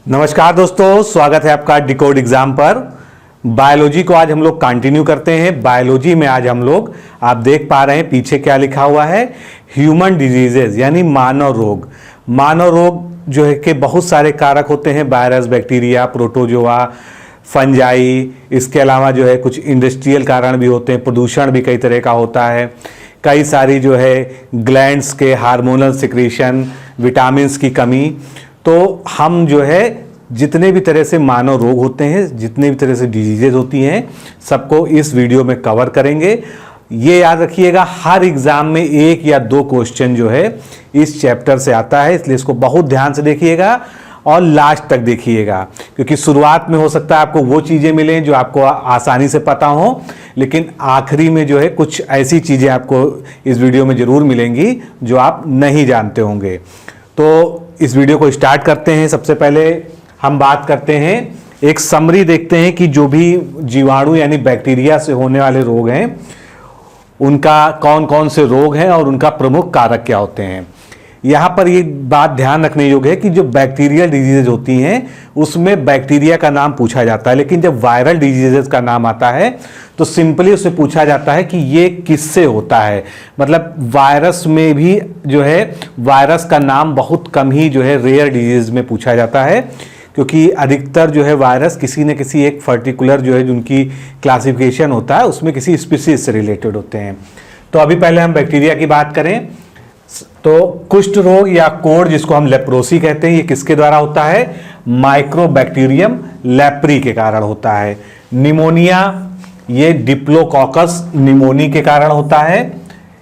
नमस्कार दोस्तों, स्वागत है आपका डिकोड एग्जाम पर। बायोलॉजी को आज हम लोग कंटिन्यू करते हैं। बायोलॉजी में आज हम लोग, आप देख पा रहे हैं पीछे क्या लिखा हुआ है, ह्यूमन डिजीजेज यानी मानव रोग। मानव रोग जो है कि बहुत सारे कारक होते हैं, वायरस, बैक्टीरिया, प्रोटोजोआ, फंजाई। इसके अलावा जो है कुछ इंडस्ट्रियल कारण भी होते हैं, प्रदूषण भी कई तरह का होता है, कई सारी जो है ग्लैंड्स के हार्मोनल सिक्रीशन, विटामिन्स की कमी। तो हम जो है जितने भी तरह से मानव रोग होते हैं, जितने भी तरह से डिजीजेज होती हैं, सबको इस वीडियो में कवर करेंगे। ये याद रखिएगा, हर एग्जाम में एक या दो क्वेश्चन जो है इस चैप्टर से आता है, इसलिए इसको बहुत ध्यान से देखिएगा और लास्ट तक देखिएगा, क्योंकि शुरुआत में हो सकता है आपको वो चीज़ें मिलें जो आपको आसानी से पता हो, लेकिन आखिरी में जो है कुछ ऐसी चीज़ें आपको इस वीडियो में ज़रूर मिलेंगी जो आप नहीं जानते होंगे। तो इस वीडियो को स्टार्ट करते हैं। सबसे पहले हम बात करते हैं, एक समरी देखते हैं कि जो भी जीवाणु यानी बैक्टीरिया से होने वाले रोग हैं, उनका कौन कौन से रोग हैं और उनका प्रमुख कारक क्या होते हैं। यहाँ पर ये बात ध्यान रखने योग्य है कि जो बैक्टीरियल डिजीजेज होती हैं उसमें बैक्टीरिया का नाम पूछा जाता है, लेकिन जब वायरल डिजीजेज का नाम आता है तो सिंपली उससे पूछा जाता है कि ये किससे होता है। मतलब वायरस में भी जो है वायरस का नाम बहुत कम ही जो है रेयर डिजीज में पूछा जाता है, क्योंकि अधिकतर जो है वायरस किसी न किसी एक पर्टिकुलर जो है जिनकी क्लासिफिकेशन होता है उसमें किसी स्पीसीज से रिलेटेड होते हैं। तो अभी पहले हम बैक्टीरिया की बात करें तो कुष्ठ रोग या कोढ़, जिसको हम लेप्रोसी कहते हैं, ये किसके द्वारा होता है? माइक्रोबैक्टीरियम लेप्री के कारण होता है। निमोनिया, ये डिप्लोकोकस निमोनी के कारण होता है।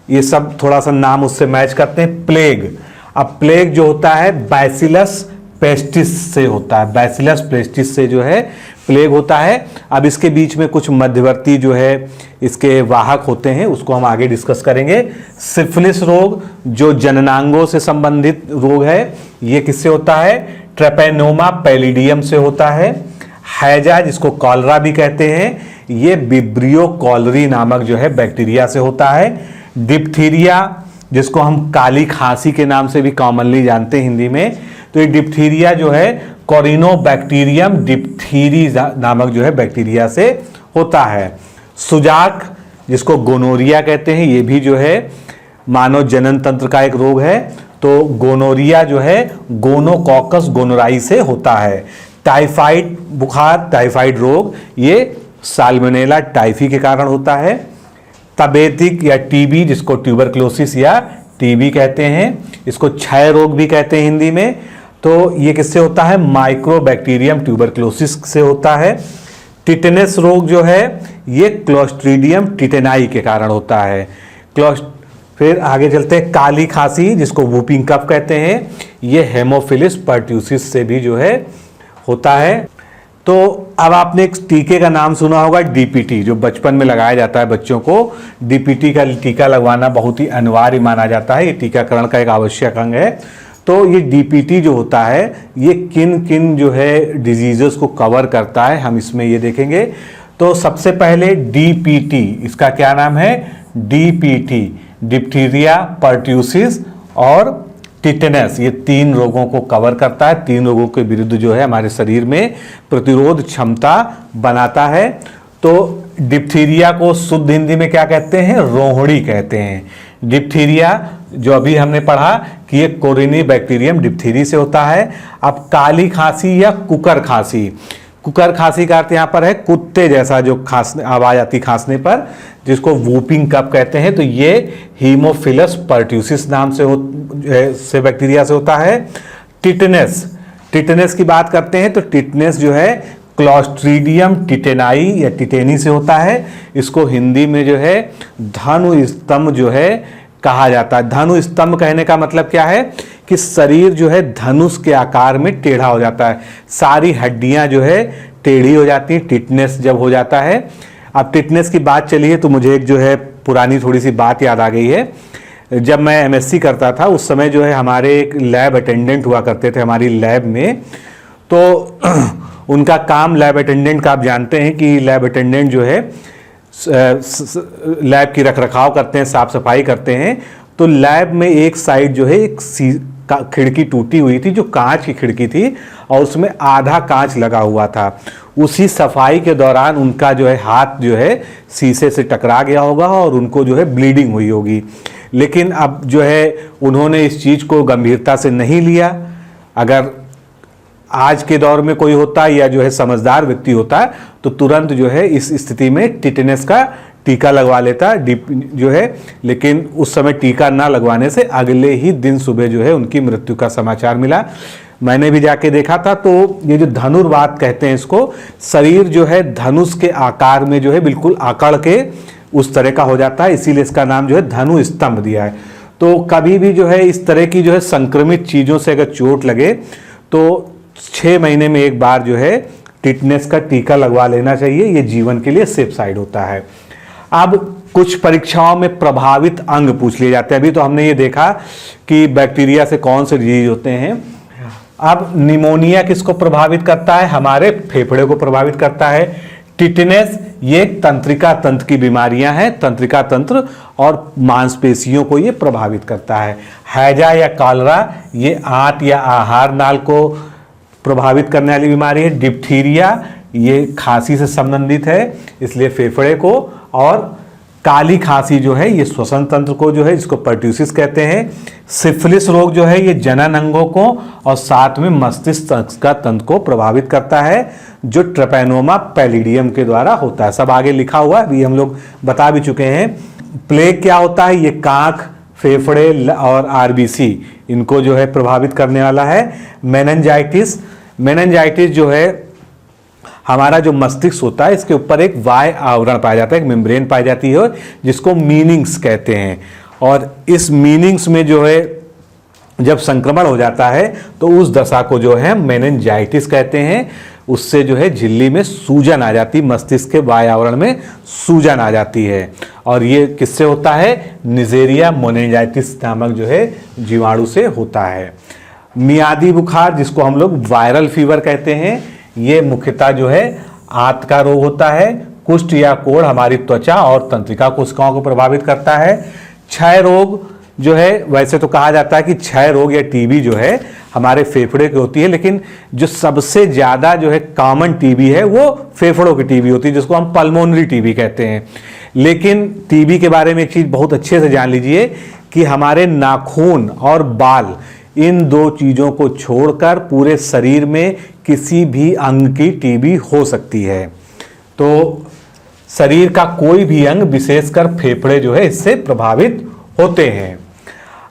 ये सब थोड़ा सा नाम उससे मैच करते हैं। प्लेग, अब प्लेग जो होता है बैसिलस पेस्टिस से होता है, बैसिलस पेस्टिस से जो है प्लेग होता है। अब इसके बीच में कुछ मध्यवर्ती जो है इसके वाहक होते हैं, उसको हम आगे डिस्कस करेंगे। सिफिलिस रोग जो जननांगों से संबंधित रोग है, ये किससे होता है? ट्रेपेनोमा पैलिडियम से होता है। हैजा, जिसको कॉलरा भी कहते हैं, ये विब्रियो कॉलरी नामक जो है बैक्टीरिया से होता है। डिप्थीरिया, जिसको हम काली खांसी के नाम से भी कॉमनली जानते हैं हिंदी में, तो ये डिप्थीरिया जो है कोरिनोबैक्टीरियम डिप्थीरी नामक जो है बैक्टीरिया से होता है। सुजाक, जिसको गोनोरिया कहते हैं, ये भी जो है मानव जनन तंत्र का एक रोग है। तो गोनोरिया जो है गोनोकॉकस गोनोराई से होता है। टाइफाइड बुखार, टाइफाइड रोग, ये साल्मोनेला टाइफी के कारण होता है। तपेदिक या टीबी, जिसको ट्यूबरक्लोसिस या टीबी कहते हैं, इसको क्षय रोग भी कहते हैं हिंदी में, तो ये किससे होता है? माइक्रोबैक्टीरियम ट्यूबरक्लोसिस से होता है। टिटेनस रोग जो है ये क्लोस्ट्रीडियम टिटेनाई के कारण होता है। फिर आगे चलते हैं, काली खांसी, जिसको वूपिंग कफ कहते हैं, ये हेमोफिलिस पर्ट्यूसिस से भी जो है होता है। तो अब आपने एक टीके का नाम सुना होगा, डीपीटी, जो बचपन में लगाया जाता है बच्चों को। डीपीटी का टीका लगवाना बहुत ही अनिवार्य माना जाता है, ये टीकाकरण का एक आवश्यक अंग है। तो ये डीपीटी जो होता है ये किन किन जो है डिजीजेस को कवर करता है, हम इसमें ये देखेंगे। तो सबसे पहले डीपीटी, इसका क्या नाम है? डीपीटी, डिप्थीरिया, पर्ट्यूसिस और टिटेनस, ये तीन रोगों को कवर करता है। तीन रोगों के विरुद्ध जो है हमारे शरीर में प्रतिरोध क्षमता बनाता है। तो डिप्थीरिया को शुद्ध हिंदी में क्या कहते हैं? रोहिणी कहते हैं। डिप्थीरिया जो अभी हमने पढ़ा कि ये कोरिनोबैक्टीरियम डिप्थीरी से होता है। अब काली खांसी या कुकर खांसी, कुकर खांसी का अर्थ यहाँ पर है कुत्ते जैसा जो खांसने आवाज आती खांसने पर, जिसको वूपिंग कफ कहते हैं, तो ये हीमोफिलस पर्ट्यूसिस नाम से बैक्टीरिया से होता है। टिटेनस, टिटेनस की बात करते हैं तो टिटेनस जो है क्लोस्ट्रीडियम टिटेनाई या टिटेनी से होता है। इसको हिंदी में जो है धनु स्तंभ जो है कहा जाता है। धनु स्तंभ कहने का मतलब क्या है कि शरीर जो है धनुष के आकार में टेढ़ा हो जाता है, सारी हड्डियां जो है टेढ़ी हो जाती हैं टिटेनस जब हो जाता है। अब टिटेनस की बात चली है तो मुझे एक जो है पुरानी थोड़ी सी बात याद आ गई है। जब मैं एमएससी करता था उस समय जो है हमारे एक लैब अटेंडेंट हुआ करते थे हमारी लैब में। तो उनका काम, लैब अटेंडेंट का आप जानते हैं कि लैब अटेंडेंट जो है लैब की रखरखाव करते हैं, साफ सफाई करते हैं। तो लैब में एक साइड जो है एक खिड़की टूटी हुई थी, जो कांच की खिड़की थी और उसमें आधा कांच लगा हुआ था। उसी सफाई के दौरान उनका जो है हाथ जो है शीशे से टकरा गया होगा और उनको जो है ब्लीडिंग हुई होगी। लेकिन अब जो है उन्होंने इस चीज़ को गंभीरता से नहीं लिया। अगर आज के दौर में कोई होता या जो है समझदार व्यक्ति होता तो तुरंत जो है इस स्थिति में टिटेनस का टीका लगवा लेता जो है। लेकिन उस समय टीका ना लगवाने से अगले ही दिन सुबह जो है उनकी मृत्यु का समाचार मिला। मैंने भी जाके देखा था, तो ये जो धनुर्वात कहते हैं इसको, शरीर जो है धनुष के आकार में जो है बिल्कुल आकड़ के उस तरह का हो जाता है, इसीलिए इसका नाम जो है धनु स्तंभ दिया है। तो कभी भी जो है इस तरह की जो है संक्रमित चीज़ों से अगर चोट लगे तो 6 महीने में एक बार जो है टिटनेस का टीका लगवा लेना चाहिए। ये जीवन के लिए सेफ साइड होता है। अब कुछ परीक्षाओं में प्रभावित अंग पूछ लिए जाते हैं। अभी तो हमने ये देखा कि बैक्टीरिया से कौन से डिजीज होते हैं। अब निमोनिया किसको प्रभावित करता है? हमारे फेफड़े को प्रभावित करता है। टिटनेस ये तंत्रिका तंत्र की बीमारियां हैं, तंत्रिका तंत्र और मांसपेशियों को ये प्रभावित करता है। हैजा या कॉलरा ये आंत या आहार नाल को प्रभावित करने वाली बीमारी है। डिप्थीरिया ये खांसी से संबंधित है, इसलिए फेफड़े को। और काली खांसी जो है ये श्वसन तंत्र को जो है, जिसको पर्ट्यूसिस कहते हैं। सिफिलिस रोग जो है ये जनन अंगों को और साथ में मस्तिष्क का तंत्र को प्रभावित करता है, जो ट्रेपैनोमा पैलिडियम के द्वारा होता है। सब आगे लिखा हुआ है, अभी हम लोग बता भी चुके हैं। प्लेग क्या होता है? ये कांख, फेफड़े और आरबीसी इनको जो है प्रभावित करने वाला है। मेनिंजाइटिस जो है हमारा जो मस्तिष्क होता है इसके ऊपर एक वाय आवरण पाया जाता है, एक मेम्ब्रेन पाई जाती है जिसको मीनिंग्स कहते हैं। और इस मीनिंग्स में जो है जब संक्रमण हो जाता है तो उस दशा को जो है मेनिंजाइटिस कहते हैं। उससे जो है झिल्ली में सूजन आ जाती, मस्तिष्क के वाय आवरण में सूजन आ जाती है। और ये किससे होता है? निजेरिया मोनिंजाइटिस नामक जो है जीवाणु से होता है। मियादी बुखार जिसको हम लोग वायरल फीवर कहते हैं, ये मुख्यतः जो है आंत का रोग होता है। कुष्ठ या कोढ़ हमारी त्वचा और तंत्रिका कोशिकाओं को प्रभावित करता है। क्षय रोग जो है, वैसे तो कहा जाता है कि क्षय रोग या टीबी जो है हमारे फेफड़े की होती है, लेकिन जो सबसे ज़्यादा जो है कॉमन टीबी है वो फेफड़ों की टीबी होती है, जिसको हम पल्मोनरी टीबी कहते हैं। लेकिन टीबी के बारे में एक चीज़ बहुत अच्छे से जान लीजिए कि हमारे नाखून और बाल, इन दो चीज़ों को छोड़कर पूरे शरीर में किसी भी अंग की टीबी हो सकती है। तो शरीर का कोई भी अंग, विशेषकर फेफड़े जो है इससे प्रभावित होते हैं।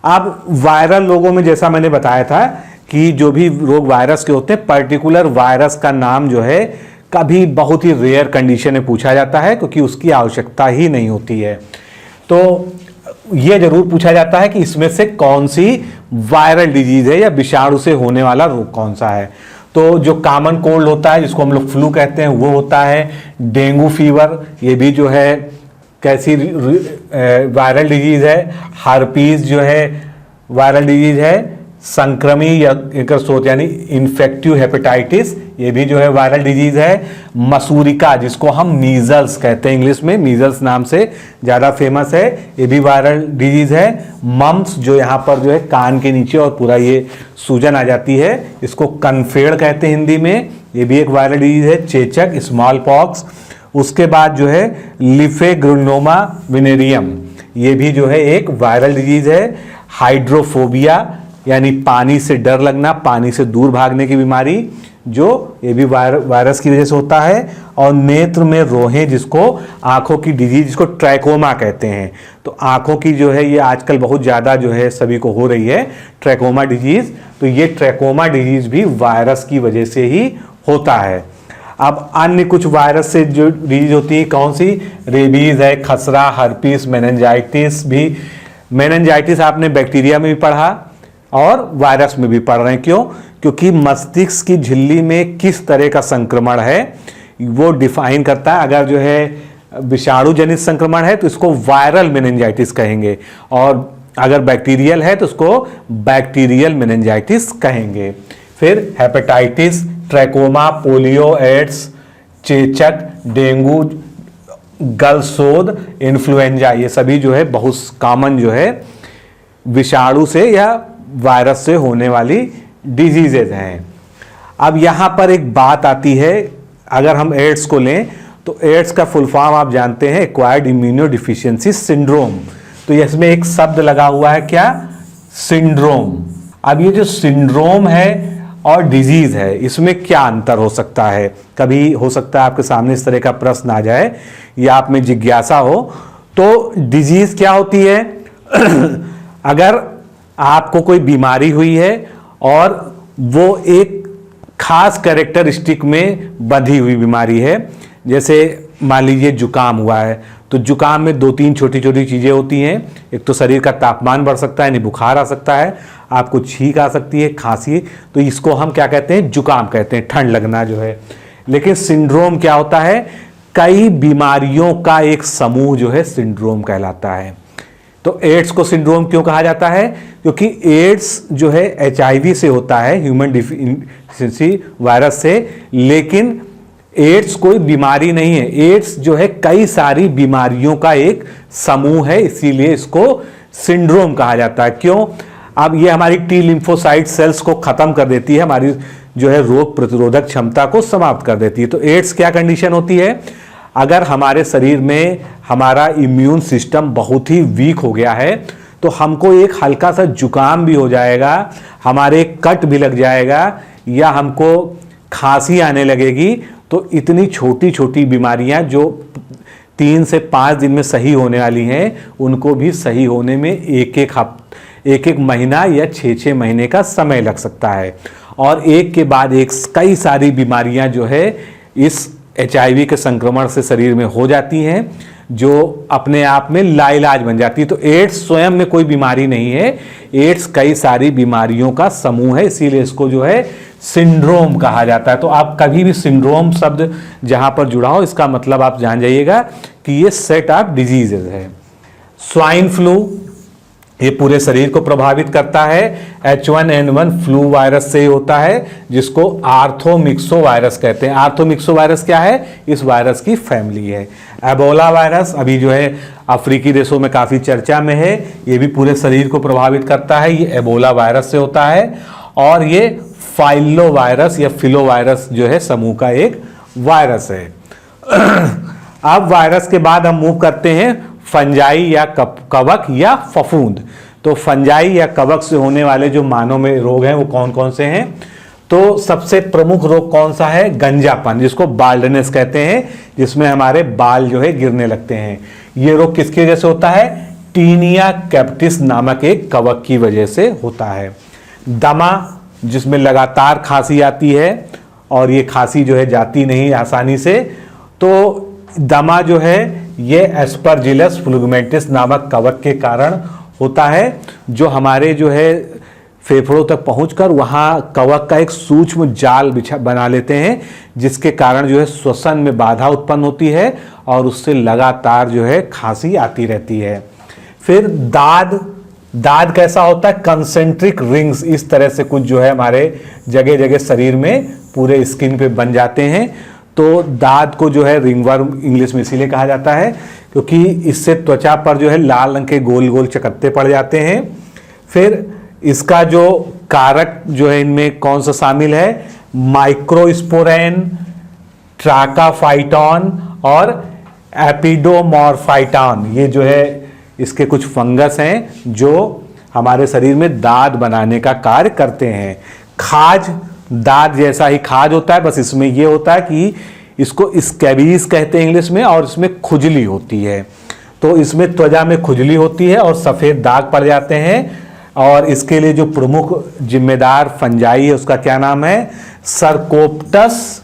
अब वायरल रोगों में जैसा मैंने बताया था कि जो भी रोग वायरस के होते हैं, पर्टिकुलर वायरस का नाम जो है कभी बहुत ही रेयर कंडीशन में पूछा जाता है, क्योंकि उसकी आवश्यकता ही नहीं होती है। तो यह जरूर पूछा जाता है कि इसमें से कौन सी वायरल डिजीज है या विषाणु से होने वाला रोग कौन सा है। तो जो कॉमन कोल्ड होता है, जिसको हम लोग फ्लू कहते हैं, वो होता है। डेंगू फीवर ये भी जो है कैसी वायरल डिजीज है। हर्पीज जो है वायरल डिजीज है। संक्रमी या एक स्रोत यानी इन्फेक्टिव हेपेटाइटिस ये भी जो है वायरल डिजीज है। मसूरिका जिसको हम मीजल्स कहते हैं, इंग्लिश में मीजल्स नाम से ज़्यादा फेमस है, ये भी वायरल डिजीज है। मम्प्स जो यहाँ पर जो है कान के नीचे और पूरा ये सूजन आ जाती है, इसको कनफेड़ कहते हैं हिंदी में, ये भी एक वायरल डिजीज है। चेचक, स्मॉल पॉक्स। उसके बाद जो है लिफेग्रुनोमा विनेरियम, ये भी जो है एक वायरल डिजीज है। हाइड्रोफोबिया यानी पानी से डर लगना, पानी से दूर भागने की बीमारी, जो ये भी वायरस की वजह से होता है। और नेत्र में रोहें, जिसको आंखों की डिजीज, जिसको ट्रैकोमा कहते हैं। तो आंखों की जो है ये आजकल बहुत ज़्यादा जो है सभी को हो रही है, ट्रैकोमा डिजीज। तो ये ट्रैकोमा डिजीज भी वायरस की वजह से ही होता है। अब अन्य कुछ वायरस से जो डिजीज होती है, कौन सी? रेबीज है, खसरा, हर्पीस, मेनिंजाइटिस भी। मेनिंजाइटिस आपने बैक्टीरिया में भी पढ़ा और वायरस में भी पढ़ रहे हैं। क्यों? क्योंकि मस्तिष्क की झिल्ली में किस तरह का संक्रमण है वो डिफाइन करता है। अगर जो है विषाणु जनित संक्रमण है तो इसको वायरल मेनिंजाइटिस कहेंगे, और अगर बैक्टीरियल है तो उसको बैक्टीरियल मेनिंजाइटिस कहेंगे। फिर हेपेटाइटिस, ट्रैकोमा, पोलियो, एड्स, चेचक, डेंगू, गलसोद, इन्फ्लुएंजा, ये सभी जो है बहुत कॉमन जो है विषाणु से या वायरस से होने वाली डिजीजेज हैं। अब यहाँ पर एक बात आती है, अगर हम एड्स को लें तो एड्स का फुल फॉर्म आप जानते हैं एक्वायर्ड इम्यूनो डिफिशियंसी सिंड्रोम। तो इसमें एक शब्द लगा हुआ है क्या, सिंड्रोम। अब ये जो सिंड्रोम है और डिजीज है, इसमें क्या अंतर हो सकता है? कभी हो सकता है आपके सामने इस तरह का प्रश्न आ जाए या आप में जिज्ञासा हो। तो डिजीज क्या होती है? अगर आपको कोई बीमारी हुई है और वो एक खास कैरेक्टरिस्टिक में बंधी हुई बीमारी है, जैसे मान लीजिए जुकाम हुआ है, तो जुकाम में 2-3 छोटी छोटी चीज़ें होती हैं। एक तो शरीर का तापमान बढ़ सकता है, यानी बुखार आ सकता है, आपको छींक आ सकती है, खांसी, तो इसको हम क्या कहते हैं, जुकाम कहते हैं, ठंड लगना जो है। लेकिन सिंड्रोम क्या होता है? कई बीमारियों का एक समूह जो है सिंड्रोम कहलाता है। तो एड्स को सिंड्रोम क्यों कहा जाता है? क्योंकि एड्स जो है HIV से होता है, ह्यूमन डिफिशियंसी वायरस से, लेकिन एड्स कोई बीमारी नहीं है। एड्स जो है कई सारी बीमारियों का एक समूह है, इसीलिए इसको सिंड्रोम कहा जाता है। क्यों? अब ये हमारी टी लिम्फोसाइट सेल्स को खत्म कर देती है, हमारी जो है रोग प्रतिरोधक क्षमता को समाप्त कर देती है। तो एड्स क्या कंडीशन होती है? अगर हमारे शरीर में हमारा इम्यून सिस्टम बहुत ही वीक हो गया है, तो हमको एक हल्का सा जुकाम भी हो जाएगा, हमारे कट भी लग जाएगा, या हमको खांसी आने लगेगी, तो इतनी छोटी छोटी बीमारियां जो 3 से 5 दिन में सही होने वाली हैं, उनको भी सही होने में एक महीना या 6-6 महीने का समय लग सकता है। और एक के बाद एक कई सारी बीमारियां जो है इस HIV के संक्रमण से शरीर में हो जाती हैं, जो अपने आप में लाइलाज बन जाती है। तो एड्स स्वयं में कोई बीमारी नहीं है, एड्स कई सारी बीमारियों का समूह है, इसीलिए इसको जो है सिंड्रोम कहा जाता है। तो आप कभी भी सिंड्रोम शब्द जहां पर जुड़ा हो, इसका मतलब आप जान जाइएगा कि ये सेट ऑफ डिजीजेज है। स्वाइन फ्लू ये पूरे शरीर को प्रभावित करता है। H1N1 फ्लू वायरस से होता है, जिसको आर्थोमिक्सो वायरस कहते हैं। आर्थोमिक्सो वायरस क्या है? इस वायरस की फैमिली है। एबोला वायरस अभी जो है अफ्रीकी देशों में काफ़ी चर्चा में है, ये भी पूरे शरीर को प्रभावित करता है, ये एबोला वायरस से होता है। और ये फाइलो वायरस या फिलो वायरस जो है समूह का एक वायरस है। अब वायरस के बाद हम मूव करते हैं फंजाई या कवक या फफूंद। तो फंजाई या कवक से होने वाले जो मानव में रोग हैं वो कौन कौन से हैं? तो सबसे प्रमुख रोग कौन सा है? गंजापन, जिसको बाल्डनेस कहते हैं, जिसमें हमारे बाल जो है गिरने लगते हैं। ये रोग किसकी वजह से होता है? टीनिया कैप्टिस नामक एक कवक की वजह से होता है। दमा, जिसमें लगातार खांसी आती है और ये खांसी जो है जाती नहीं आसानी से, तो दमा जो है ये एस्परजिलस फ्लुगमेंटिस नामक कवक के कारण होता है, जो हमारे जो है फेफड़ों तक पहुंचकर वहाँ कवक का एक सूक्ष्म जाल बना लेते हैं, जिसके कारण जो है श्वसन में बाधा उत्पन्न होती है और उससे लगातार जो है खांसी आती रहती है। फिर दाद कैसा होता है? कंसेंट्रिक रिंग्स इस तरह से कुछ जो है हमारे जगह जगह शरीर में पूरे स्किन पे बन जाते हैं। तो दाद को जो है रिंगवर्म इंग्लिश में इसीलिए कहा जाता है, क्योंकि इससे त्वचा पर जो है लाल रंग के गोल गोल चकत्ते पड़ जाते हैं। फिर इसका जो कारक जो है इनमें कौन सा शामिल है? माइक्रोस्पोरेन, ट्राकाफाइटॉन और एपिडोमॉर्फाइटॉन, ये जो है इसके कुछ फंगस हैं जो हमारे शरीर में दाद बनाने का कार्य करते हैं। खाज, दाद जैसा ही खाज होता है, बस इसमें ये होता है कि इसको स्कैबीज कहते हैं इंग्लिश में, और इसमें खुजली होती है। तो इसमें त्वचा में खुजली होती है और सफ़ेद दाग पड़ जाते हैं। और इसके लिए जो प्रमुख जिम्मेदार फंजाई है उसका क्या नाम है? सरकोप्टस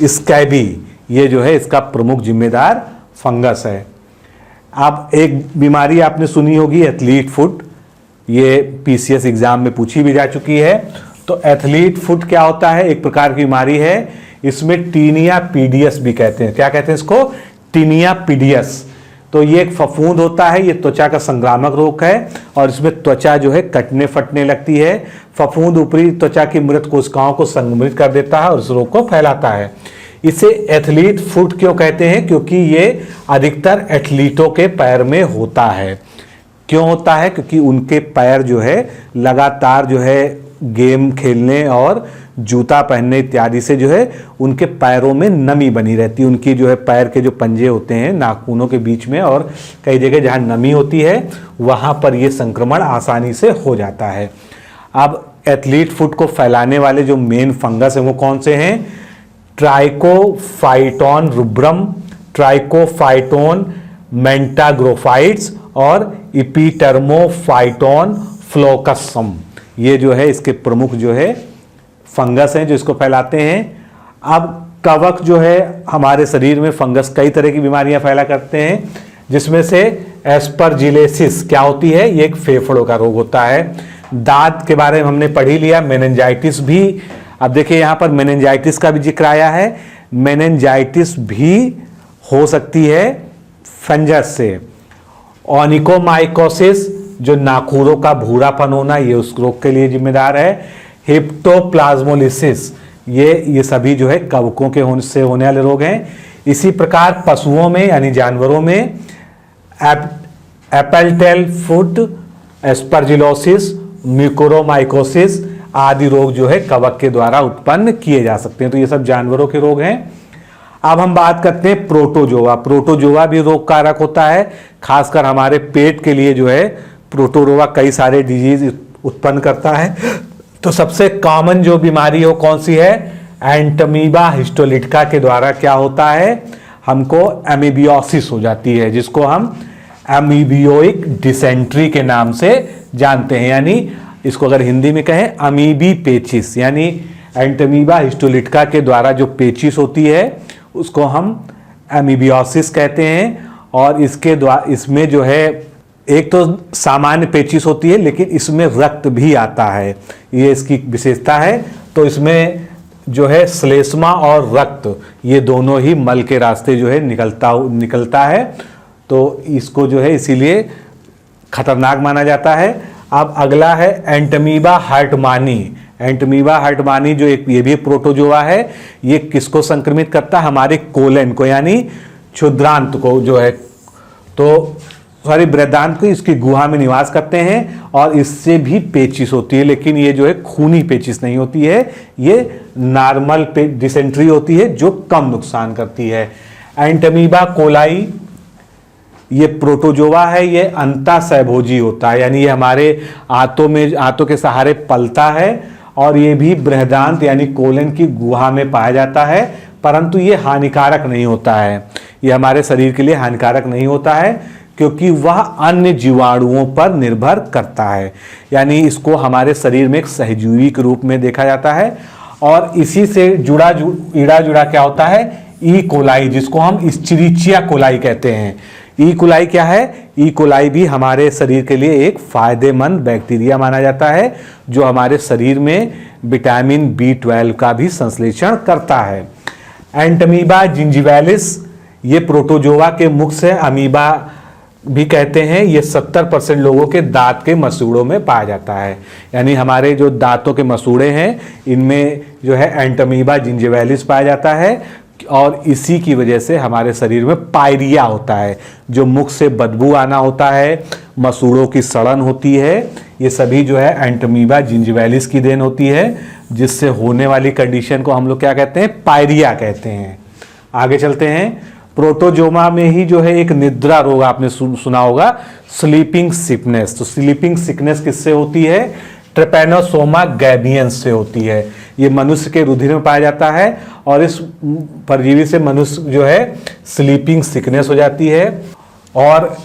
स्कैबी, ये जो है इसका प्रमुख जिम्मेदार फंगस है। अब एक बीमारी आपने सुनी होगी एथलीट फुट, ये PCS एग्जाम में पूछी भी जा चुकी है। तो एथलीट फुट क्या होता है? एक प्रकार की बीमारी है, इसमें टीनिया पीडियस भी कहते हैं। क्या कहते हैं इसको? टीनिया पीडियस। तो ये एक फफूंद होता है, ये त्वचा का संक्रामक रोग है और इसमें त्वचा जो है कटने फटने लगती है। फफूंद ऊपरी त्वचा की मृत कोशिकाओं को संक्रमित कर देता है और इस रोग को फैलाता है। इसे एथलीट फुट क्यों कहते हैं? क्योंकि ये अधिकतर एथलीटों के पैर में होता है। क्यों होता है? क्योंकि उनके पैर जो है लगातार जो है गेम खेलने और जूता पहनने इत्यादि से जो है उनके पैरों में नमी बनी रहती है। उनकी जो है पैर के जो पंजे होते हैं नाखूनों के बीच में और कई जगह जहाँ नमी होती है वहाँ पर ये संक्रमण आसानी से हो जाता है। अब एथलीट फुट को फैलाने वाले जो मेन फंगस हैं वो कौन से हैं? ट्राइकोफाइटोन रुब्रम, ट्राइकोफाइटोन मेंटाग्रोफाइट्स और इपिटर्मोफाइटोन फ्लोकसम। ये जो है इसके प्रमुख जो है फंगस हैं जो इसको फैलाते हैं। अब कवक जो है हमारे शरीर में फंगस कई तरह की बीमारियां फैला करते हैं, जिसमें से एस्परजिलोसिस क्या होती है? ये एक फेफड़ों का रोग होता है। दांत के बारे में हमने पढ़ ही लिया। मेनिंजाइटिस भी, अब देखिए यहाँ पर मेनिंजाइटिस का भी जिक्र आया है। मेनिंजाइटिस भी हो सकती है फंगस से। ओनिकोमाइकोसिस जो नाखूनों का भूरापन होना, ये उस रोग के लिए जिम्मेदार है। हिप्टोप्लाज्मोलिसिस, ये सभी जो है कवकों के से होने वाले रोग हैं। इसी प्रकार पशुओं में यानी जानवरों में एपेल्टेल फुट, एस्परजिलोसिस, म्यूकोरोमाइकोसिस आदि रोग जो है कवक के द्वारा उत्पन्न किए जा सकते हैं। तो ये सब जानवरों के रोग हैं। अब हम बात करते हैं प्रोटोजोआ। प्रोटोजोआ भी रोग कारक होता है, खासकर हमारे पेट के लिए जो है प्रोटोजोआ कई सारे डिजीज उत्पन्न करता है। तो सबसे कॉमन जो बीमारी हो कौन सी है? एंटमीबा हिस्टोलिटिका के द्वारा क्या होता है? हमको एमीबियोसिस हो जाती है, जिसको हम एमीबियोइक डिसेंट्री के नाम से जानते हैं। यानी इसको अगर हिंदी में कहें अमीबी पेचिस, यानी एंटमीबा हिस्टोलिटिका के द्वारा जो पेचिस होती है उसको हम एमीबियोसिस कहते हैं। और इसके द्वारा इसमें जो है एक तो सामान्य पेचिस होती है, लेकिन इसमें रक्त भी आता है, ये इसकी विशेषता है। तो इसमें जो है श्लेष्मा और रक्त ये दोनों ही मल के रास्ते जो है निकलता है। तो इसको जो है इसीलिए खतरनाक माना जाता है। अब अगला है एंटमीबा हर्टमानी। एंटमीबा हर्टमानी जो एक ये भी प्रोटोजोआ है। ये किसको संक्रमित करता है? हमारे कोलन को, यानी क्षुद्रांत को जो है, तो सॉरी बृहदांत को, इसकी गुहा में निवास करते हैं और इससे भी पेचिस होती है। लेकिन ये जो है खूनी पेचिस नहीं होती है, ये नॉर्मल डिसेंट्री होती है जो कम नुकसान करती है। एंटमीबा कोलाई ये प्रोटोजोआ है। ये अंतःसहभोजी होता है, यानी ये हमारे आंतों के सहारे पलता है और ये भी बृहदांत यानी कोलन की गुहा में पाया जाता है। परंतु ये हानिकारक नहीं होता है, ये हमारे शरीर के लिए हानिकारक नहीं होता है, क्योंकि वह अन्य जीवाणुओं पर निर्भर करता है। यानी इसको हमारे शरीर में एक सहजीवी के रूप में देखा जाता है। और इसी से जुड़ा क्या होता है? ई कोलाई, जिसको हम इस्चरिचिया कोलाई कहते हैं। ई कोलाई क्या है? ई कोलाई भी हमारे शरीर के लिए एक फायदेमंद बैक्टीरिया माना जाता है, जो हमारे शरीर में विटामिन B12 का भी संश्लेषण करता है। एंटमीबा जिंजिवालिस ये प्रोटोजोआ के मुख से अमीबा भी कहते हैं। ये 70% लोगों के दांत के मसूड़ों में पाया जाता है। यानी हमारे जो दांतों के मसूड़े हैं इनमें जो है एंटमीबा जिंजिवालिस पाया जाता है। और इसी की वजह से हमारे शरीर में पायरिया होता है, जो मुख से बदबू आना होता है, मसूड़ों की सड़न होती है। ये सभी जो है एंटमीबा जिंजिवालिस की देन होती है, जिससे होने वाली कंडीशन को हम लोग क्या कहते हैं? पायरिया कहते हैं। आगे चलते हैं। प्रोटोजोमा में ही जो है एक निद्रा रोग आपने सुना होगा, स्लीपिंग सिकनेस। तो स्लीपिंग सिकनेस किससे होती है? ट्रिपैनोसोमा गैबियंस से होती है। ये मनुष्य के रुधिर में पाया जाता है और इस परजीवी से मनुष्य जो है स्लीपिंग सिकनेस हो जाती है। और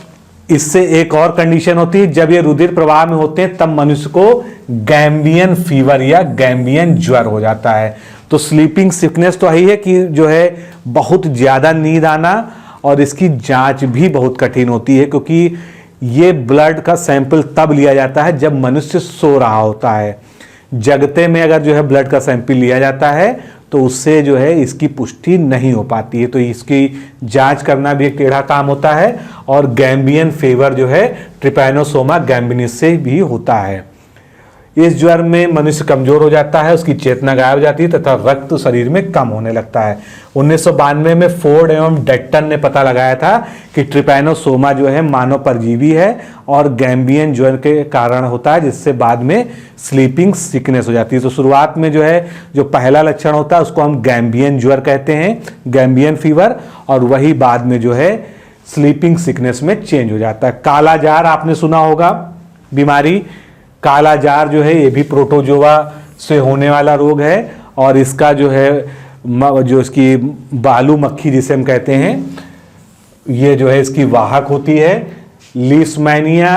इससे एक और कंडीशन होती है, जब ये रुधिर प्रवाह में होते हैं तब मनुष्य को गैम्बियन फीवर या गैम्बियन ज्वर हो जाता है। तो स्लीपिंग सिकनेस तो यही है कि जो है बहुत ज़्यादा नींद आना, और इसकी जांच भी बहुत कठिन होती है, क्योंकि ये ब्लड का सैंपल तब लिया जाता है जब मनुष्य सो रहा होता है। जगते में अगर जो है ब्लड का सैंपल लिया जाता है तो उससे जो है इसकी पुष्टि नहीं हो पाती है। तो इसकी जांच करना भी एक टेढ़ा काम होता है। और गैम्बियन फीवर जो है ट्रिपैनोसोमा गैम्बिनिस से भी होता है। इस ज्वर में मनुष्य कमजोर हो जाता है, उसकी चेतना गायब हो जाती है तथा रक्त शरीर में कम होने लगता है। 1992 में फोर्ड एवं डेट्टन ने पता लगाया था कि ट्रिपैनोसोमा जो है मानव परजीवी है और गैम्बियन ज्वर के कारण होता है, जिससे बाद में स्लीपिंग सिकनेस हो जाती है। तो शुरुआत में जो है जो पहला लक्षण होता है उसको हम गैम्बियन ज्वर कहते हैं, गैम्बियन फीवर, और वही बाद में जो है स्लीपिंग सिकनेस में चेंज हो जाता है। काला जार आपने सुना होगा बीमारी, काला जार जो है ये भी प्रोटोजोआ से होने वाला रोग है और इसका जो है जो इसकी बालू मक्खी जिसे हम कहते हैं ये जो है इसकी वाहक होती है। लीशमैनिया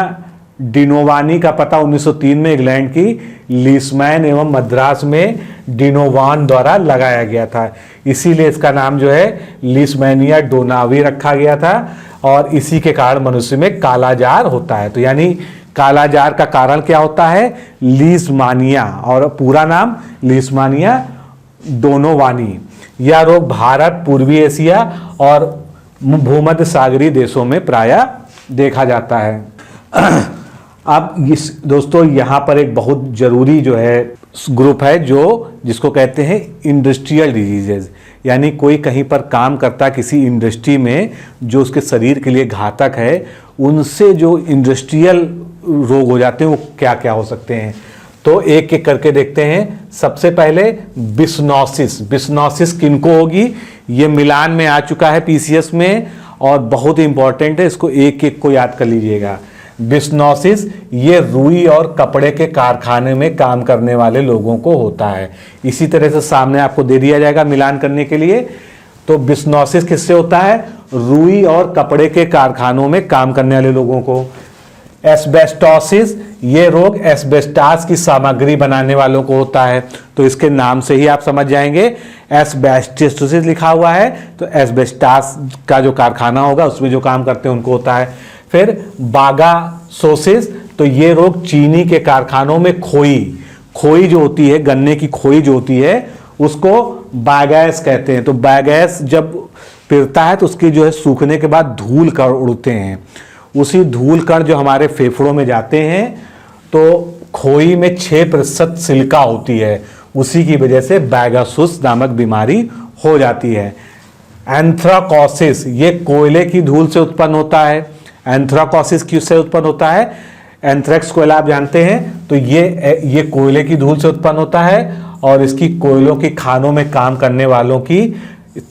डिनोवानी का पता 1903 में इंग्लैंड की लीशमैन एवं मद्रास में डिनोवान द्वारा लगाया गया था, इसीलिए इसका नाम जो है लीशमैनिया डोनावी रखा गया था और इसी के कारण मनुष्य में काला जार होता है। तो यानी काला जार का कारण क्या होता है? लीशमानिया, और पूरा नाम लीशमानिया डोनोवानी। यह रोग भारत, पूर्वी एशिया और भूमध्य सागरीय देशों में प्रायः देखा जाता है। अब इस दोस्तों यहाँ पर एक बहुत जरूरी जो है ग्रुप है जिसको कहते हैं इंडस्ट्रियल डिजीजेज, यानी कोई कहीं पर काम करता किसी इंडस्ट्री में जो उसके शरीर के लिए घातक है, उनसे जो इंडस्ट्रियल रोग हो जाते हैं वो क्या क्या हो सकते हैं। तो एक एक करके देखते हैं। सबसे पहले बिसनोसिस। बिसनोसिस किनको होगी? ये मिलान में आ चुका है पीसीएस में और बहुत ही इंपॉर्टेंट है, इसको एक एक को याद कर लीजिएगा। बिसनोसिस ये रुई और कपड़े के कारखाने में काम करने वाले लोगों को होता है। इसी तरह से सामने आपको दे दिया जाएगा मिलान करने के लिए। तो बिसनोसिस किससे होता है? रुई और कपड़े के कारखानों में काम करने वाले लोगों को। एस्बेस्टोसिस ये रोग एस्बेस्टास की सामग्री बनाने वालों को होता है, तो इसके नाम से ही आप समझ जाएंगे एस्बेस्टोसिस लिखा हुआ है तो एस्बेस्टास का जो कारखाना होगा उसमें जो काम करते हैं उनको होता है। फिर बागासोसिस, तो ये रोग चीनी के कारखानों में खोई जो होती है, गन्ने की खोई जो होती है उसको बागैस कहते हैं। तो बागैस जब पिरता है तो उसकी जो है सूखने के बाद धूल कण उड़ते हैं, उसी धूल कण जो हमारे फेफड़ों में जाते हैं तो खोई में 6% सिलिका होती है, उसी की वजह से बागासुस नामक बीमारी हो जाती है। एंथ्राकोसिस ये कोयले की धूल से उत्पन्न होता है। एंथ्राकोसिस किससे उत्पन्न होता है? एंथ्रेक्स कोयला आप जानते हैं, तो ये कोयले की धूल से उत्पन्न होता है और इसकी कोयलों की खानों में काम करने वालों की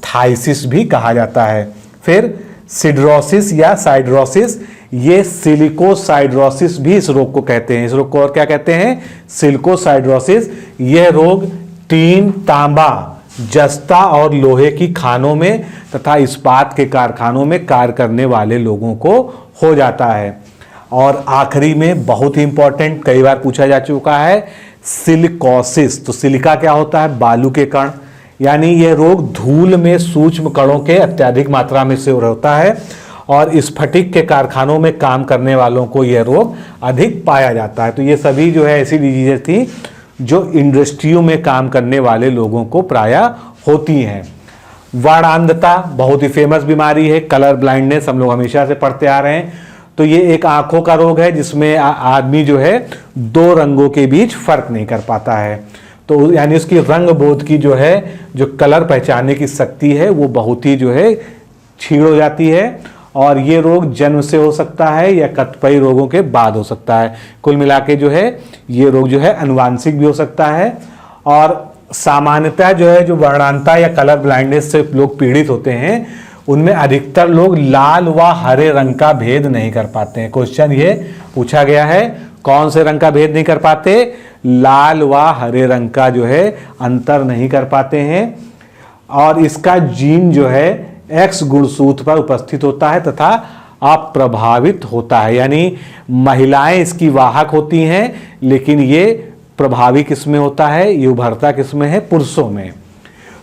थाइसिस भी कहा जाता है। फिर सिड्रोसिस या साइड्रोसिस, ये सिलिकोसाइड्रोसिस भी इस रोग को कहते हैं। इस रोग को और क्या कहते हैं? सिलिकोसाइड्रोसिस। यह रोग टीन, तांबा, जस्ता और लोहे की खानों में तथा इस्पात के कारखानों में कार्य करने वाले लोगों को हो जाता है। और आखिरी में बहुत ही इंपॉर्टेंट, कई बार पूछा जा चुका है, सिलिकोसिस। तो सिलिका क्या होता है? बालू के कण, यानी यह रोग धूल में सूक्ष्म कणों के अत्यधिक मात्रा में से होता है और स्फटिक के कारखानों में काम करने वालों को यह रोग अधिक पाया जाता है। तो ये सभी जो है ऐसी डिजीजेस थी जो इंडस्ट्रियों में काम करने वाले लोगों को प्रायः होती हैं। वर्णांधता बहुत ही फेमस बीमारी है, कलर ब्लाइंडनेस हम लोग हमेशा से पढ़ते आ रहे हैं। तो ये एक आंखों का रोग है जिसमें आदमी जो है दो रंगों के बीच फर्क नहीं कर पाता है। तो यानी उसकी रंग बोध की जो है जो कलर पहचानने की शक्ति है वो बहुत ही जो है छीड़ हो जाती है और ये रोग जन्म से हो सकता है या कतिपय रोगों के बाद हो सकता है। कुल मिला के जो है ये रोग जो है अनुवांशिक भी हो सकता है और सामान्यतः जो है जो वर्णांधता या कलर ब्लाइंडनेस से लोग पीड़ित होते हैं उनमें अधिकतर लोग लाल व हरे रंग का भेद नहीं कर पाते हैं। क्वेश्चन ये पूछा गया है, कौन से रंग का भेद नहीं कर पाते? लाल व हरे रंग का जो है अंतर नहीं कर पाते हैं और इसका जीन जो है एक्स गुणसूत्र पर उपस्थित होता है तथा अप्रभावित होता है, यानी महिलाएं इसकी वाहक होती हैं लेकिन ये प्रभावी किसमें होता है? ये उभरता किसमें है? पुरुषों में।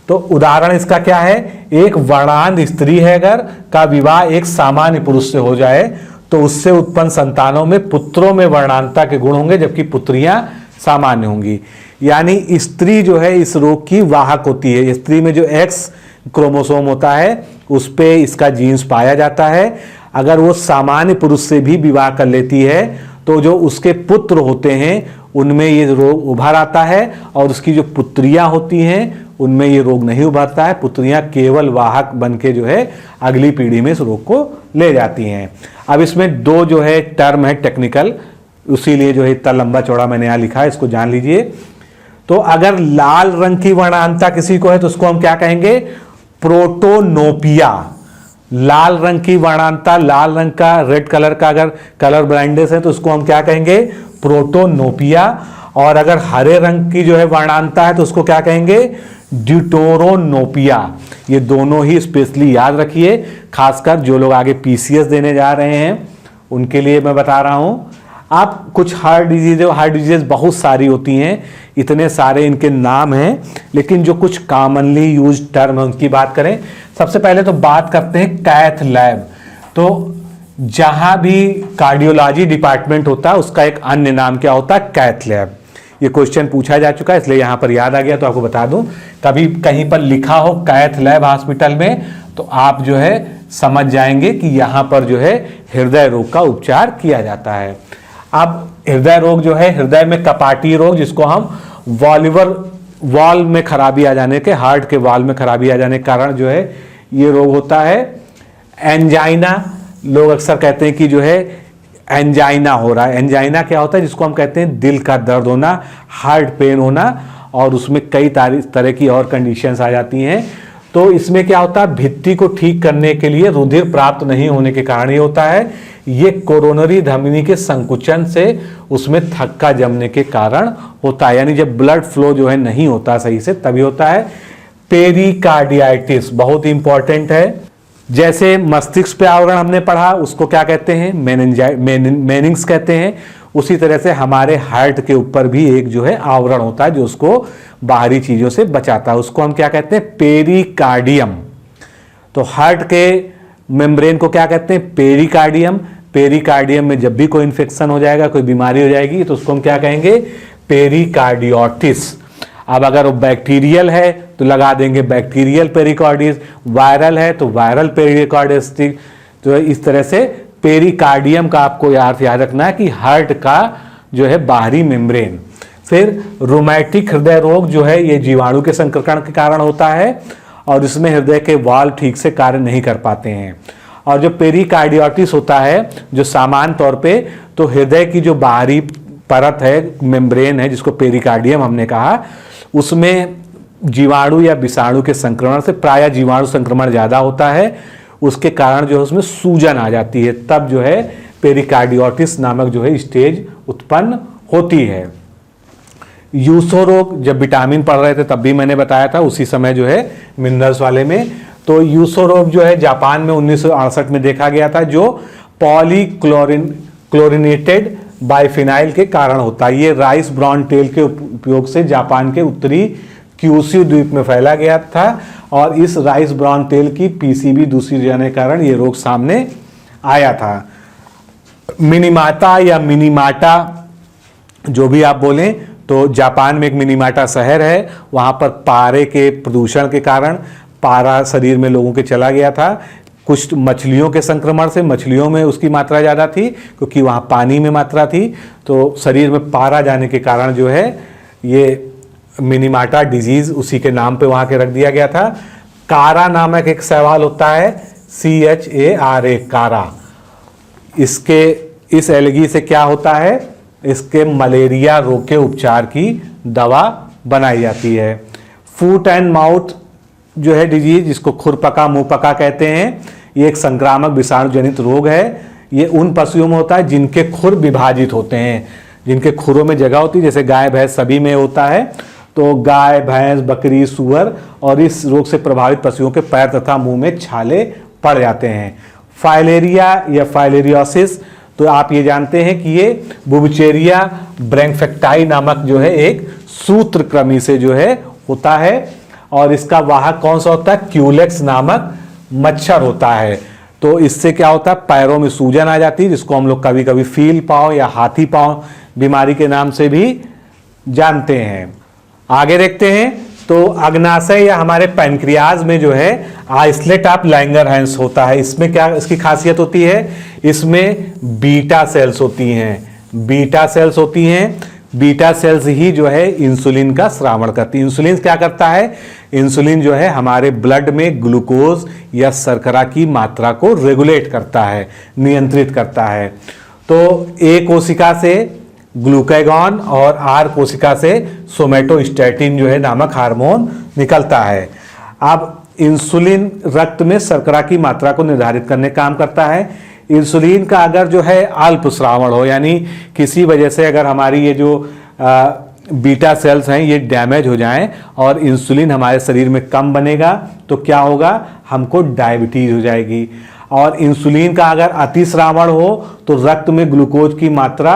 तो उदाहरण इसका क्या है? एक वर्णांध स्त्री है अगर का विवाह एक सामान्य पुरुष से हो जाए तो उससे उत्पन्न संतानों में पुत्रों में वर्णांधता के गुण होंगे जबकि पुत्रियां सामान्य होंगी। यानी स्त्री जो है इस रोग की वाहक होती है। स्त्री में जो एक्स क्रोमोसोम होता है उस पे इसका जीन्स पाया जाता है। अगर वो सामान्य पुरुष से भी विवाह कर लेती है तो जो उसके पुत्र होते हैं उनमें ये रोग उभर आता है, और उसकी जो पुत्रियां होती हैं उनमें ये रोग नहीं उभरता है। पुत्रियां केवल वाहक बन के जो है अगली पीढ़ी में इस रोग को ले जाती हैं। अब इसमें दो जो है टर्म है टेक्निकल, उसीलिए जो है इतना लंबा चौड़ा मैंने यहाँ लिखा है, इसको जान लीजिए। तो अगर लाल रंग की वर्णांता किसी को है तो उसको हम क्या कहेंगे? प्रोटोनोपिया। लाल रंग की वर्णांता, लाल रंग का, रेड कलर का अगर कलर ब्लाइंडनेस है तो उसको हम क्या कहेंगे? प्रोटोनोपिया। और अगर हरे रंग की जो है वर्णांता है तो उसको क्या कहेंगे? ड्यूटेरोनोपिया। ये दोनों ही स्पेशली याद रखिए, खासकर जो लोग आगे पीसीएस देने जा रहे हैं उनके लिए मैं बता रहा हूं। आप कुछ हार्ट डिजीज बहुत सारी होती हैं, इतने सारे इनके नाम हैं, लेकिन जो कुछ कॉमनली यूज टर्म है उनकी बात करें। सबसे पहले तो बात करते हैं कैथ लैब। तो जहां भी कार्डियोलॉजी डिपार्टमेंट होता है उसका एक अन्य नाम क्या होता है? Cath lab. ये क्वेश्चन पूछा जा चुका है, इसलिए यहां पर याद आ गया तो आपको बता दूं। कभी कहीं पर लिखा हो कैथ लैब हॉस्पिटल में तो आप जो है समझ जाएंगे कि यहां पर जो है हृदय रोग का उपचार किया जाता है। अब हृदय रोग जो है, हृदय में कपाटी रोग, जिसको हम वॉल में खराबी आ जाने के, हार्ट के वॉल में खराबी आ जाने के कारण जो है ये रोग होता है। एंजाइना, लोग अक्सर कहते हैं कि जो है एंजाइना हो रहा है। एंजाइना क्या होता है? जिसको हम कहते हैं दिल का दर्द होना, हार्ट पेन होना, और उसमें कई तरह की और कंडीशंस आ जाती हैं। तो इसमें क्या होता है? भित्ति को ठीक करने के लिए रुधिर प्राप्त नहीं होने के कारण ये होता है। ये कोरोनरी धमनी के संकुचन से उसमें थक्का जमने के कारण होता है, यानी जब ब्लड फ्लो जो है नहीं होता सही से तभी होता है। पेरिकार्डियाइटिस बहुत इंपॉर्टेंट है। जैसे मस्तिष्क पे आवरण हमने पढ़ा, उसको क्या कहते हैं? मेनिंग्स कहते हैं। उसी तरह से हमारे हार्ट के ऊपर भी एक जो है आवरण होता है जो उसको बाहरी चीजों से बचाता है, उसको हम क्या कहते हैं? पेरिकार्डियम। तो हार्ट के मेम्ब्रेन को क्या कहते हैं? पेरिकार्डियम। पेरिकार्डियम में जब भी कोई इन्फेक्शन हो जाएगा, कोई बीमारी हो जाएगी, तो उसको हम क्या कहेंगे? पेरिकार्डियोटिस। अब अगर वो बैक्टीरियल है तो लगा देंगे बैक्टीरियल पेरिकार्डिस, वायरल है तो वायरल पेरिकार्डिस। तो इस तरह से पेरिकार्डियम का आपको अर्थ याद रखना है कि हार्ट का जो है बाहरी मेम्ब्रेन। फिर रोमैटिक हृदय रोग जो है ये जीवाणु के संक्रमण के कारण होता है, और इसमें हृदय के वाल्व ठीक से कार्य नहीं कर पाते हैं। और जो पेरिकार्डियोटिस होता है, जो सामान्य तौर पे तो हृदय की जो बाहरी परत है, मेम्ब्रेन है, जिसको पेरिकार्डियम हमने कहा, उसमें जीवाणु या विषाणु के संक्रमण से, प्रायः जीवाणु संक्रमण ज़्यादा होता है, उसके कारण जो है उसमें सूजन आ जाती है, तब जो है पेरिकार्डियोटिस नामक जो है स्टेज उत्पन्न होती है। यूसो रोग, जब विटामिन पढ़ रहे थे तब भी मैंने बताया था, उसी समय जो है मिनरल्स वाले में। तो यूसो रोग जो है जापान में 1968 में देखा गया था, जो पॉलीक्लोरिनेटेड बाइफिनाइल के कारण होता है। ये राइस ब्राउन टेल के उपयोग से जापान के उत्तरी क्यूशू द्वीप में फैला गया था, और इस राइस ब्राउन तेल की पीसीबी दूषित जाने के कारण ये रोग सामने आया था। मिनीमाटा या मिनीमाटा जो भी आप बोलें, तो जापान में एक मिनीमाटा शहर है, वहाँ पर पारे के प्रदूषण के कारण पारा शरीर में लोगों के चला गया था। कुछ मछलियों के संक्रमण से, मछलियों में उसकी मात्रा ज़्यादा थी क्योंकि वहाँ पानी में मात्रा थी, तो शरीर में पारा जाने के कारण जो है ये मिनीमाटा डिजीज उसी के नाम पे वहाँ के रख दिया गया था। कारा नामक एक शैवाल होता है, CHARA, कारा। इस एलगी से क्या होता है? इसके मलेरिया रोग के उपचार की दवा बनाई जाती है। फूट एंड माउथ जो है डिजीज, जिसको खुरपका मुंहपका कहते हैं, ये एक संक्रामक विषाणु जनित रोग है। ये उन पशुओं में होता है जिनके खुर विभाजित होते हैं, जिनके खुरों में जगह होती है, जैसे गाय भैंस सभी में होता है। तो गाय भैंस बकरी सूअर और इस रोग से प्रभावित पशुओं के पैर तथा मुंह में छाले पड़ जाते हैं। फाइलेरिया या फाइलेरियोसिस, तो आप ये जानते हैं कि ये बुबचेरिया ब्रैंकफेक्टाई नामक जो है एक सूत्रकृमि से जो है होता है, और इसका वाहक कौन सा होता है? क्यूलेक्स नामक मच्छर होता है। तो इससे क्या होता है? पैरों में सूजन आ जाती है, जिसको हम लोग कभी कभी फील पाँव या हाथी पाँव बीमारी के नाम से भी जानते हैं। आगे देखते हैं, तो अग्नाशय या हमारे पैनक्रियाज में जो है आइसलेट ऑफ लैंगरहैंस होता है। इसमें क्या इसकी खासियत होती है? इसमें बीटा सेल्स होती हैं, बीटा सेल्स होती हैं। बीटा सेल्स ही जो है इंसुलिन का स्रावण करती है। इंसुलिन क्या करता है? इंसुलिन जो है हमारे ब्लड में ग्लूकोज या शर्करा की मात्रा को रेगुलेट करता है, नियंत्रित करता है। तो ए कोशिका से ग्लूकागॉन और आर कोशिका से सोमेटोस्टैटिन जो है नामक हार्मोन निकलता है। अब इंसुलिन रक्त में शर्करा की मात्रा को निर्धारित करने का काम करता है। इंसुलिन का अगर जो है अल्प श्रावण हो, यानी किसी वजह से अगर हमारी ये जो बीटा सेल्स हैं ये डैमेज हो जाएं और इंसुलिन हमारे शरीर में कम बनेगा तो क्या होगा? हमको डायबिटीज हो जाएगी। और इंसुलिन का अगर अतिश्रावण हो तो रक्त में ग्लूकोज की मात्रा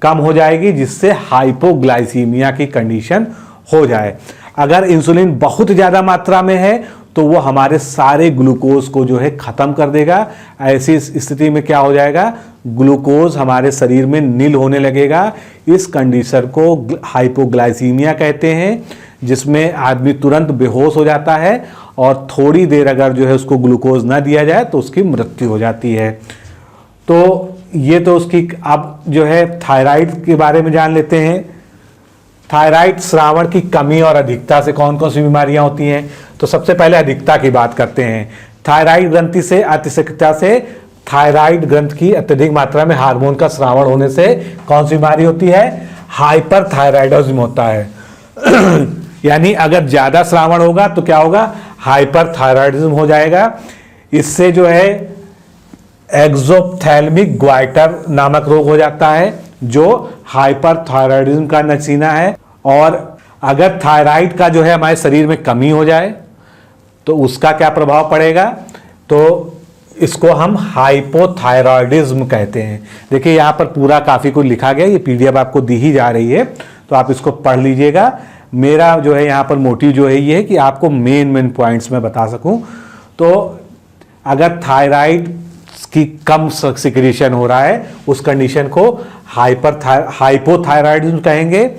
कम हो जाएगी, जिससे हाइपोग्लाइसीमिया की कंडीशन हो जाए। अगर इंसुलिन बहुत ज़्यादा मात्रा में है तो वो हमारे सारे ग्लूकोज को जो है ख़त्म कर देगा। ऐसी स्थिति में क्या हो जाएगा? ग्लूकोज हमारे शरीर में नील होने लगेगा। इस कंडीशन को हाइपोग्लाइसीमिया कहते हैं, जिसमें आदमी तुरंत बेहोश हो जाता है और थोड़ी देर अगर जो है उसको ग्लूकोज ना दिया जाए तो उसकी मृत्यु हो जाती है। तो ये तो उसकी। अब जो है थायराइड के बारे में जान लेते हैं। थायराइड स्रावण की कमी और अधिकता से कौन कौन सी बीमारियां होती हैं? तो सबसे पहले अधिकता की बात करते हैं। थायराइड ग्रंथि से अतिशयता से थायराइड ग्रंथि की अत्यधिक मात्रा में हार्मोन का स्रावण होने से कौन सी बीमारी होती है? हाइपरथायराइडिज्म होता है। यानी अगर ज्यादा स्रावण होगा तो क्या होगा? हाइपरथायराइडिज्म हो जाएगा। इससे जो है एक्सोप्थेल्मिक ग्वाइटर नामक रोग हो जाता है, जो हाइपरथायराइडिज्म का नतीजा है। और अगर थायराइड का जो है हमारे शरीर में कमी हो जाए तो उसका क्या प्रभाव पड़ेगा? तो इसको हम हाइपोथायराइडिज्म कहते हैं। देखिए यहाँ पर पूरा काफ़ी कुछ लिखा गया, ये पीडीएफ आपको दी ही जा रही है तो आप इसको पढ़ लीजिएगा। मेरा जो है यहाँ पर मोटिव जो है ये है कि आपको मेन पॉइंट्स में बता सकूं। तो अगर थायराइड की कम सिक्रीशन हो रहा है उस कंडीशन को हाइपोथायराइडिज्म कहेंगे।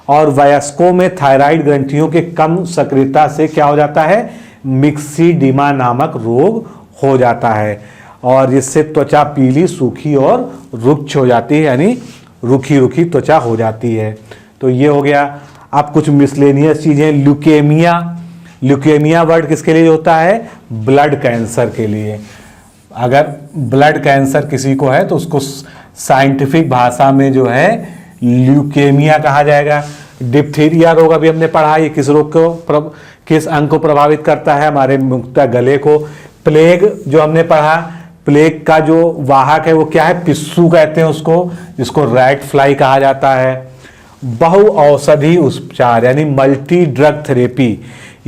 और वयस्कों में थायराइड ग्रंथियों के कम सक्रियता से क्या हो जाता है? मिक्सिडिमा नामक रोग हो जाता है, और जिससे त्वचा पीली, सूखी और रुक्ष हो जाती है, यानी रूखी रूखी त्वचा हो जाती है। तो ये हो गया। अब कुछ मिसलेनियस चीजें। ल्यूकेमिया। ल्यूकेमिया वर्ड किसके लिए होता है? ब्लड कैंसर के लिए। अगर ब्लड कैंसर किसी को है तो उसको साइंटिफिक भाषा में जो है ल्यूकेमिया कहा जाएगा। डिप्थीरिया रोग अभी हमने पढ़ा, ये किस रोग को किस अंग को प्रभावित करता है? हमारे मुख्यतः गले को। प्लेग जो हमने पढ़ा, प्लेग का जो वाहक है वो क्या है? पिस्सू कहते हैं उसको, जिसको रैट फ्लाई कहा जाता है। बहु औषधि उपचार यानी मल्टी ड्रग थेरेपी,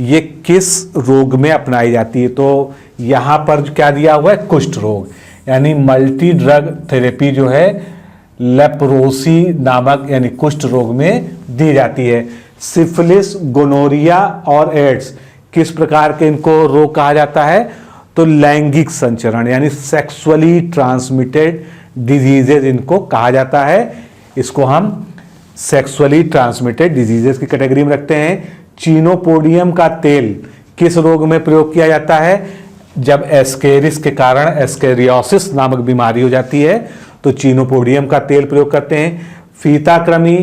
ये किस रोग में अपनाई जाती है? तो यहाँ पर क्या दिया हुआ है? कुष्ठ रोग, यानी मल्टी ड्रग थेरेपी जो है लेप्रोसी नामक यानी कुष्ठ रोग में दी जाती है। सिफिलिस, गोनोरिया और एड्स किस प्रकार के इनको रोग कहा जाता है? तो लैंगिक संचरण यानी सेक्सुअली ट्रांसमिटेड डिजीजेज इनको कहा जाता है। इसको हम सेक्सुअली ट्रांसमिटेड डिजीजेज की कैटेगरी में रखते हैं। चीनोपोडियम का तेल किस रोग में प्रयोग किया जाता है? जब एस्केरिस के कारण एस्केरियोसिस नामक बीमारी हो जाती है तो चीनोपोडियम का तेल प्रयोग करते हैं। फीताकृमि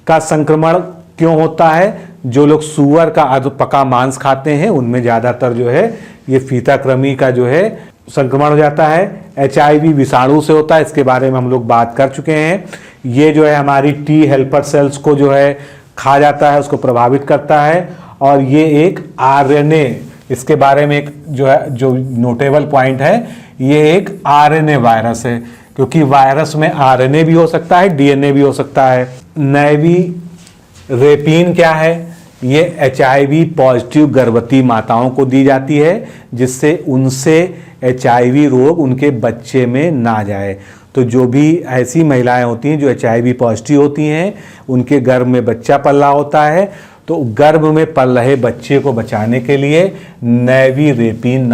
का संक्रमण क्यों होता है? जो लोग सुअर का अधपका मांस खाते हैं उनमें ज़्यादातर जो है ये फीताकृमि का जो है संक्रमण हो जाता है। HIV विषाणु से होता है, इसके बारे में हम लोग बात कर चुके हैं। ये जो है हमारी टी हेल्पर सेल्स को जो है खा जाता है, उसको प्रभावित करता है। और ये एक RNA, इसके बारे में एक जो है जो नोटेबल पॉइंट है, ये एक RNA वायरस है, क्योंकि वायरस में RNA भी हो सकता है, DNA भी हो सकता है। नेविरेपिन क्या है? ये HIV पॉजिटिव गर्भवती माताओं को दी जाती है, जिससे उनसे HIV रोग उनके बच्चे में ना जाए। तो जो भी ऐसी महिलाएं होती हैं जो HIV पॉजिटिव होती हैं, उनके गर्भ में बच्चा पल रहा होता है, तो गर्भ में पल रहे बच्चे को बचाने के लिए नेविरेपिन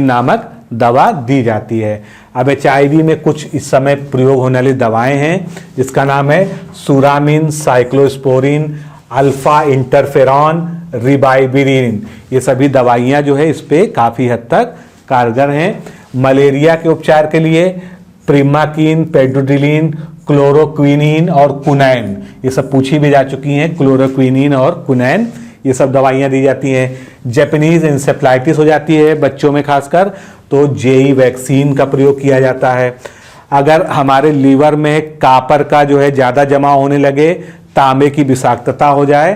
नामक दवा दी जाती है। अब HIV में कुछ इस समय प्रयोग होने वाली दवाएं हैं, जिसका नाम है सुरामिन, साइक्लोस्पोरिन, अल्फा इंटरफेरॉन, रिबाइविरिन। ये सभी दवाइयां जो है इस पे काफ़ी हद तक कारगर हैं। मलेरिया के उपचार के लिए प्रिमाकीन, पेडोडिलीन, क्लोरोक्विनीन और कुनैन, ये सब पूछी भी जा चुकी हैं। क्लोरोक्विनीन और कुनैन ये सब दवाइयाँ दी जाती हैं। जापानीज इंसेफ्लाइटिस हो जाती है बच्चों में खासकर, तो जेई वैक्सीन का प्रयोग किया जाता है। अगर हमारे लीवर में कापर का जो है ज़्यादा जमा होने लगे, तांबे की विषाक्तता हो जाए,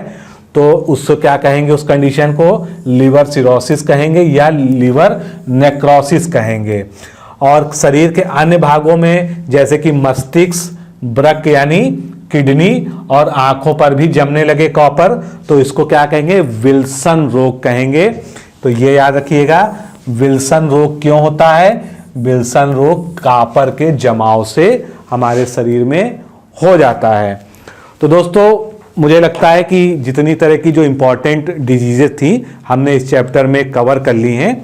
तो उसको क्या कहेंगे, उस कंडीशन को लिवर सिरोसिस कहेंगे या लिवर नेक्रोसिस कहेंगे। और शरीर के अन्य भागों में जैसे कि मस्तिष्क, वृक्क यानी किडनी और आंखों पर भी जमने लगे कॉपर, तो इसको क्या कहेंगे, विल्सन रोग कहेंगे। तो ये याद रखिएगा, विल्सन रोग क्यों होता है, विल्सन रोग कॉपर के जमाव से हमारे शरीर में हो जाता है। तो दोस्तों मुझे लगता है कि जितनी तरह की जो इंपॉर्टेंट डिजीजेस थी हमने इस चैप्टर में कवर कर ली हैं।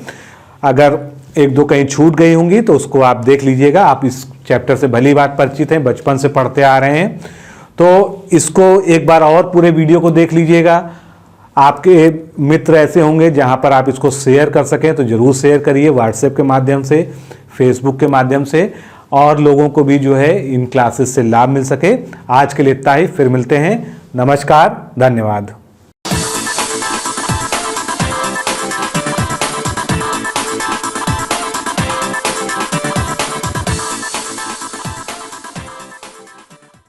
अगर एक दो कहीं छूट गई होंगी तो उसको आप देख लीजिएगा। आप इस चैप्टर से भली बात परिचित हैं, बचपन से पढ़ते आ रहे हैं, तो इसको एक बार और पूरे वीडियो को देख लीजिएगा। आपके मित्र ऐसे होंगे जहां पर आप इसको शेयर कर सकें तो जरूर शेयर करिए, व्हाट्सएप के माध्यम से, फेसबुक के माध्यम से, और लोगों को भी जो है इन क्लासेस से लाभ मिल सके। आज के लिए इतना ही, फिर मिलते हैं। नमस्कार, धन्यवाद।